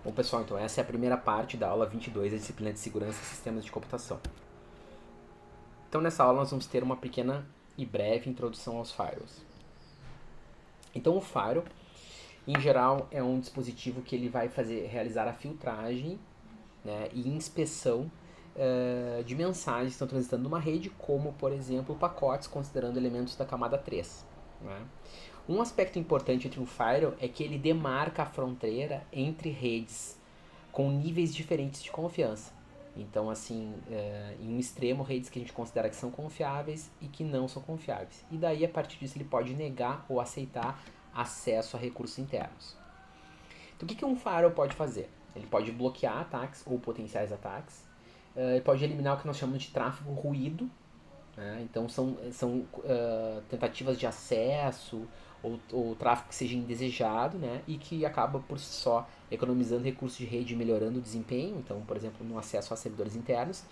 Bom, pessoal, então essa é a primeira parte da aula 22 da disciplina de Segurança e Sistemas de Computação. Então nessa aula nós vamos ter uma pequena e breve introdução aos firewalls. Então o firewall, em geral, é um dispositivo que ele vai realizar a filtragem, né, e inspeção de mensagens que estão transitando numa rede, como, por exemplo, pacotes considerando elementos da camada 3. Né? Um aspecto importante entre um firewall é que ele demarca a fronteira entre redes com níveis diferentes de confiança. Então, assim, em um extremo, redes que a gente considera que são confiáveis e que não são confiáveis. E daí, a partir disso, ele pode negar ou aceitar acesso a recursos internos. Então, o que um firewall pode fazer? Ele pode bloquear ataques ou potenciais ataques. Ele pode eliminar o que nós chamamos de tráfego ruído. Né? Então, são tentativas de acesso ou tráfego que seja indesejado, né? E que acaba por si só economizando recursos de rede e melhorando o desempenho. Então, por exemplo, no acesso a servidores internos.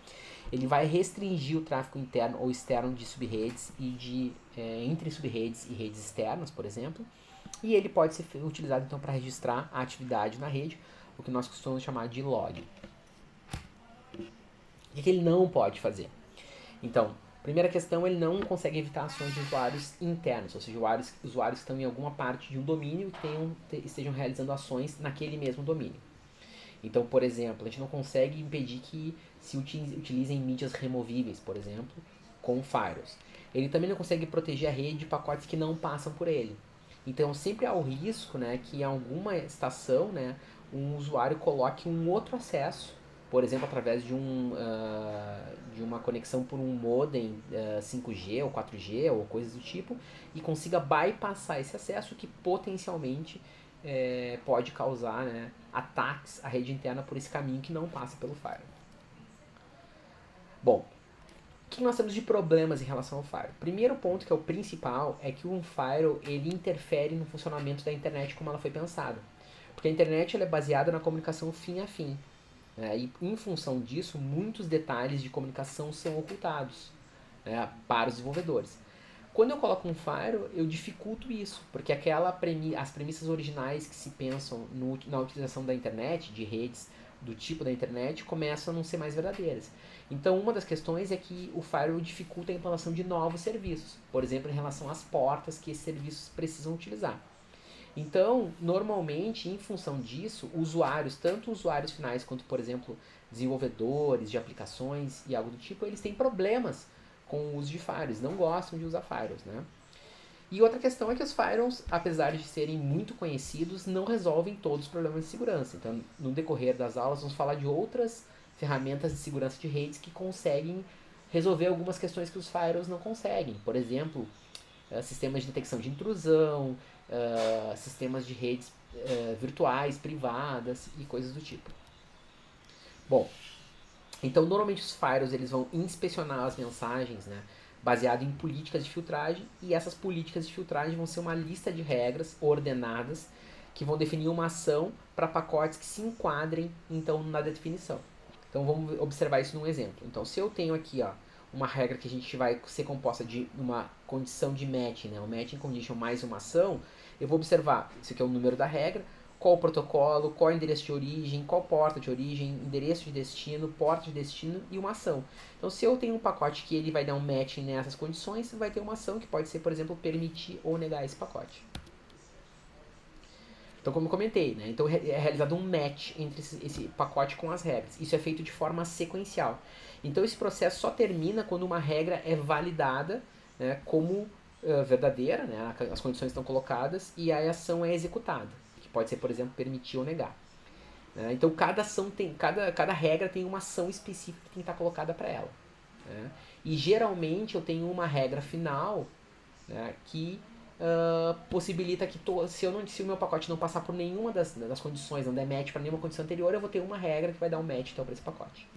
Ele vai restringir o tráfego interno ou externo de subredes e entre subredes e redes externas, por exemplo. E ele pode ser utilizado então para registrar a atividade na rede, o que nós costumamos chamar de log. O que ele não pode fazer? Então, primeira questão, ele não consegue evitar ações de usuários internos, ou seja, usuários que estão em alguma parte de um domínio e estejam realizando ações naquele mesmo domínio. Então, por exemplo, a gente não consegue impedir que se utilizem mídias removíveis, por exemplo, com firewalls. Ele também não consegue proteger a rede de pacotes que não passam por ele. Então, sempre há o risco, né, que em alguma estação, né, um usuário coloque um outro acesso, por exemplo, através de uma conexão por um modem 5G ou 4G ou coisas do tipo, e consiga bypassar esse acesso que potencialmente pode causar, né, ataques à rede interna por esse caminho que não passa pelo firewall. Bom, o que nós temos de problemas em relação ao firewall? Primeiro ponto, que é o principal, é que um firewall ele interfere no funcionamento da internet como ela foi pensada. Porque a internet ela é baseada na comunicação fim a fim. Né? E em função disso, muitos detalhes de comunicação são ocultados, né, para os desenvolvedores. Quando eu coloco um firewall, eu dificulto isso, porque as premissas originais que se pensam na utilização da internet, de redes do tipo da internet, começam a não ser mais verdadeiras. Então, uma das questões é que o firewall dificulta a implantação de novos serviços, por exemplo, em relação às portas que esses serviços precisam utilizar. Então, normalmente, em função disso, usuários, tanto usuários finais quanto, por exemplo, desenvolvedores de aplicações e algo do tipo, eles têm problemas com o uso de firewalls, não gostam de usar firewalls, né? E outra questão é que os firewalls, apesar de serem muito conhecidos, não resolvem todos os problemas de segurança. Então, no decorrer das aulas, vamos falar de outras ferramentas de segurança de redes que conseguem resolver algumas questões que os firewalls não conseguem. Por exemplo, sistemas de detecção de intrusão, sistemas de redes virtuais, privadas e coisas do tipo. Bom, então normalmente os firewalls eles vão inspecionar as mensagens, né, baseado em políticas de filtragem, e essas políticas de filtragem vão ser uma lista de regras ordenadas que vão definir uma ação para pacotes que se enquadrem então na definição. Então vamos observar isso num exemplo. Então se eu tenho aqui uma regra que a gente vai ser composta de uma condição de match, né, um matching condition mais uma ação, eu vou observar, isso aqui é o número da regra, qual o protocolo, qual o endereço de origem, qual porta de origem, endereço de destino, porta de destino e uma ação. Então, se eu tenho um pacote que ele vai dar um match nessas condições, vai ter uma ação que pode ser, por exemplo, permitir ou negar esse pacote. Então, como eu comentei, né? Então é realizado um match entre esse pacote com as regras. Isso é feito de forma sequencial. Então, esse processo só termina quando uma regra é validada, né, como verdadeira, né? As condições estão colocadas e a ação é executada. Que pode ser, por exemplo, permitir ou negar. Né? Então, cada regra tem uma ação específica que tem que estar colocada para ela. Né? E geralmente eu tenho uma regra final, né, que possibilita que se o meu pacote não passar por nenhuma das condições, não der match para nenhuma condição anterior, eu vou ter uma regra que vai dar um match então, para esse pacote.